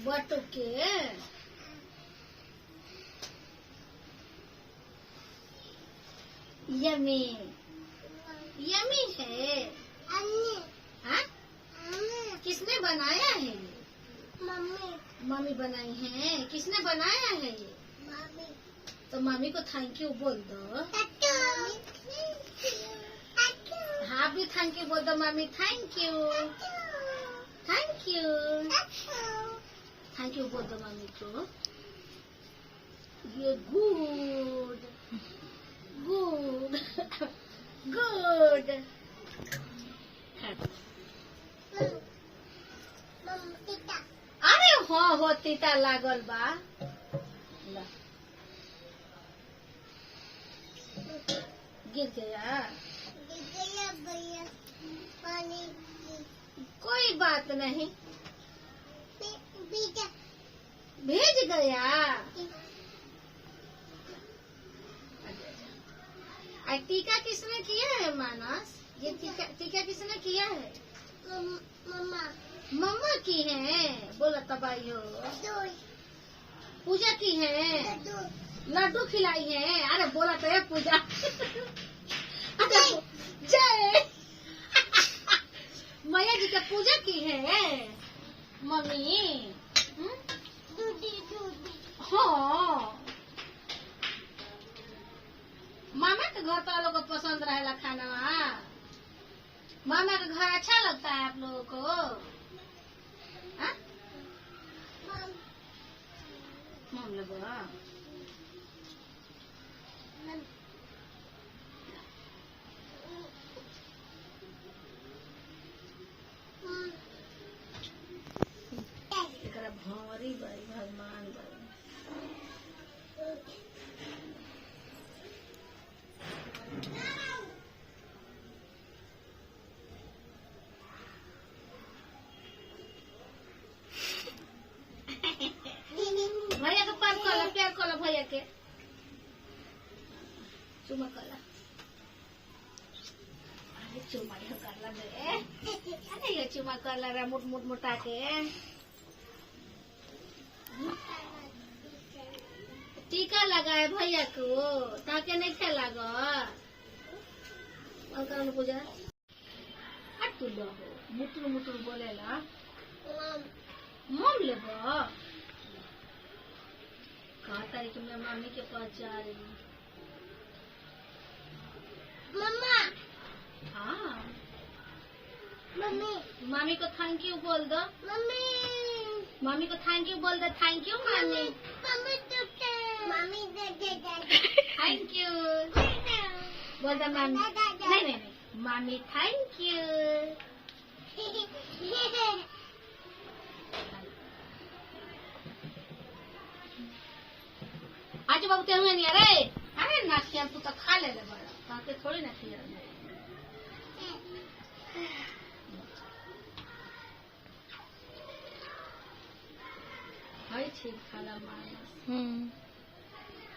बटुके yummy yummy है। हाँ? किसने बनाया है ये? मम्मी बनाई है। किसने बनाया है ये? तो मम्मी को थैंक यू बोल दो। हाँ भी थैंक यू बोल दो mummy. Thank you thank you thank you बोल दो मम्मी को। ये गुड गुड गुड। अरे हाँ हो तीता लागल बा। गिर गया भैया पानी। कोई बात नहीं भेज गया। टीका किसने किया है मानस? ये टीका किसने किया है? मम्मा की है। बोला तबाई हो। पूजा की है। लड्डू खिलाई है। अरे बोला तो है पूजा। जय मैया जी का पूजा की है मम्मी। हाँ मामा के घर तो आप लोग को पसंद रहेला खाना। मामा का घर अच्छा लगता है आप लोगों को? हाँ? मम लोग भंवरी बाई भगवान बाई। भैया के पास कला प्यार कला भैया के चुमा कला। अरे चुमा करला दे। अरे ये चुमा करला रे मुट मुट मोटा के। टीका लगाए भैया को ताके नहीं खे लगा। और पूजा तू लो मुटुर मुटुर बोलेला। मम लेबो कहा तारीख में मामी के पास जा रही। मम्मा हाँ मम्मी मामी को थैंक यू बोल दो। मम्मी को थैंक यू बोल दो। Thank you mummy. Thank you बोल दो मम्मी। नहीं नहीं नहीं मम्मी थैंक यू। आज बाबू तेरे नहीं अरे अरे नाश्ते तू तो खा ले बड़ा ताके थोड़ी ना खिला। हाय ठीक खाना माना।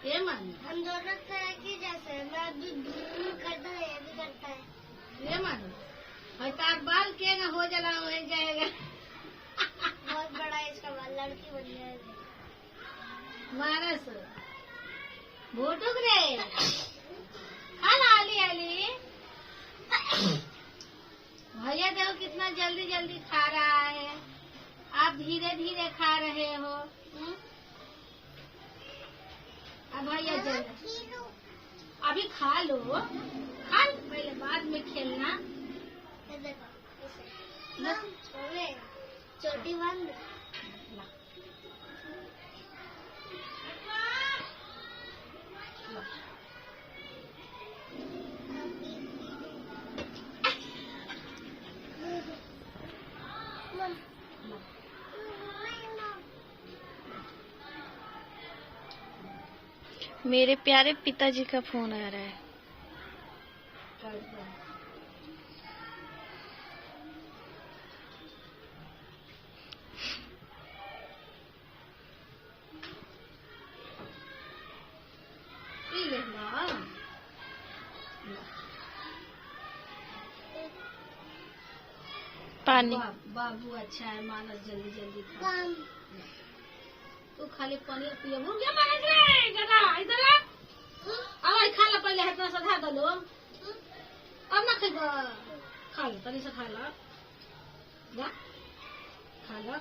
ये मान हम दोनों तरह की जैसे मैं दूध करता है ये भी करता है। ये मानो भाई तार बाल के ना हो जला हो जाएगा। बहुत बड़ा इसका बाल लड़की बन जाएगा। मानस भोटुक रे खाना आली आली। भैया देखो कितना जल्दी जल्दी खा रहा है। आप धीरे धीरे खा रहे हो। अब भैया जल्दी अभी खा लो। खा पहले बाद में खेलना। छोटी बंद मेरे प्यारे पिताजी का फोन आ रहा है। पानी। बाबू अच्छा है, मानस जल्दी जल्दी खा। तू खाली पानी पिए भूल गया मानस रे। गधा इधर आ, अब खा ला पहले, इतना सधा दलो। अब ना खेगा, खा ले तनी से, खा ला जा, खा ला।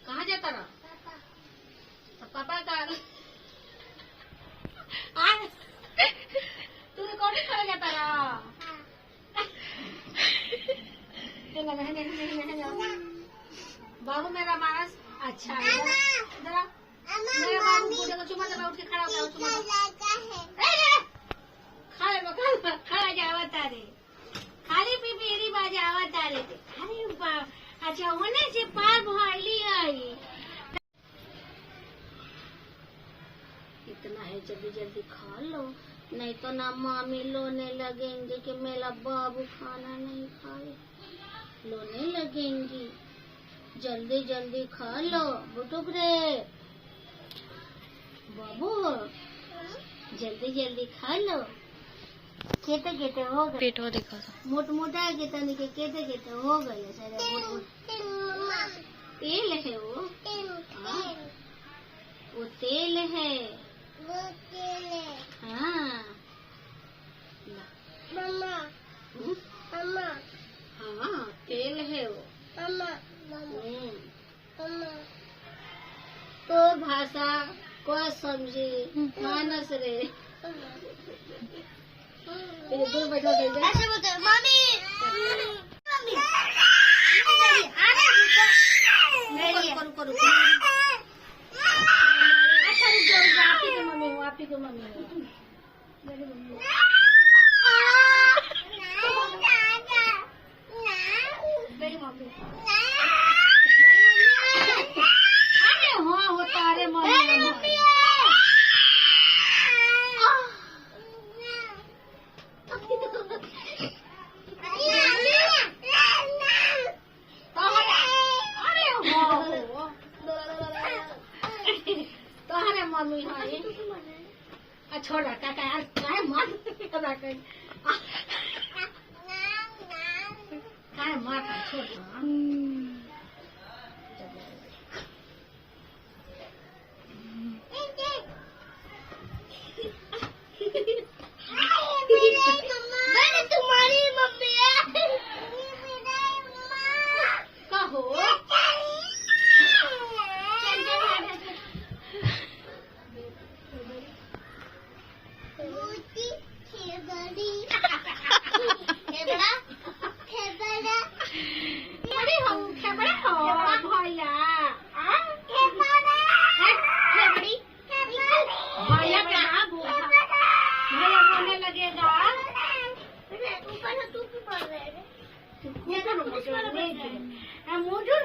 कहाँ जाता रहा? पापा का तूने कौन खा जाता रहा? बाबू मेरा मानस अच्छा है। मेरा बाबू बूढ़े को चुमा दे, उठ के खड़ा हो गया। खड़ा जावा तारे, खाली पी पीड़ी बाजावा तारे। अरे अच्छा होने से पार भाली आई। इतना है, जल्दी जल्दी खा लो, नहीं तो ना मामी लोने लगेंगे कि मेरा बाबू खाना नहीं खाए, लोने लगेंगी। जल्दी जल्दी खा लो बुटुक रे बाबू, जल्दी जल्दी खा लो। केते केते हो गए, पेट हो देखा मोट मोटा केते नहीं के केते केते हो गए सारे। तेल है वो तेल है। हाँ मम्मा, मम्मा, हाँ तेल है वो। तो भाषा को समझी मानस रे। दूर बैठो ऐसे बोलते मम्मी, आपी को मम्मी हाँ होता। अरे मम्मी तो मम्मी हाँ छोड़ रखा क्या मार छोड़ तुम्हारी मम्मी कहो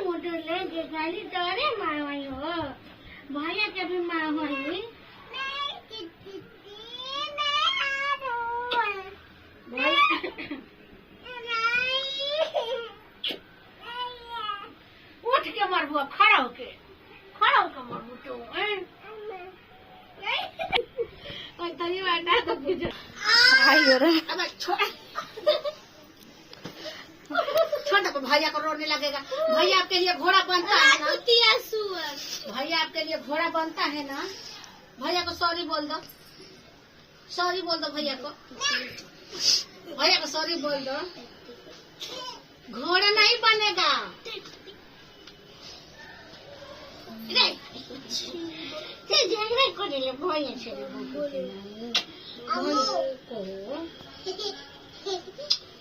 मोटू लेके गाली तोरे माँ हुई हो, भैया के भी माँ हुई। उठ के मरबू, खड़ा होके मरबू तो तनी बाटा तो छोटा तो भैया को रोने लगेगा। भैया आपके लिए घोड़ा बनता है ना, भैया आपके लिए घोड़ा बनता है ना। भैया को सॉरी बोल दो, सॉरी बोल दो भैया को, भैया को सॉरी बोल दो। घोड़ा नहीं बनेगा।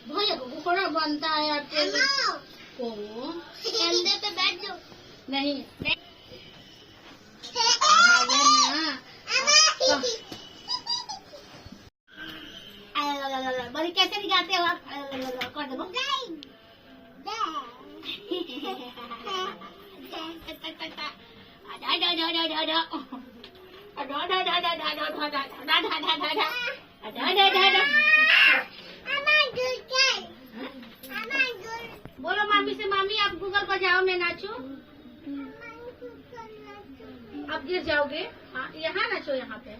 भैया को घोड़ा बनता है आपके को। कंधे पे बैठ जाओ। नहीं बड़ी कैसे दिखाते हो आप? कर दो बोलो मामी से, मामी आप गूगल पर जाओ, मैं नाचू। आप गिर जाओगे। हाँ यहाँ नाचो, यहाँ पे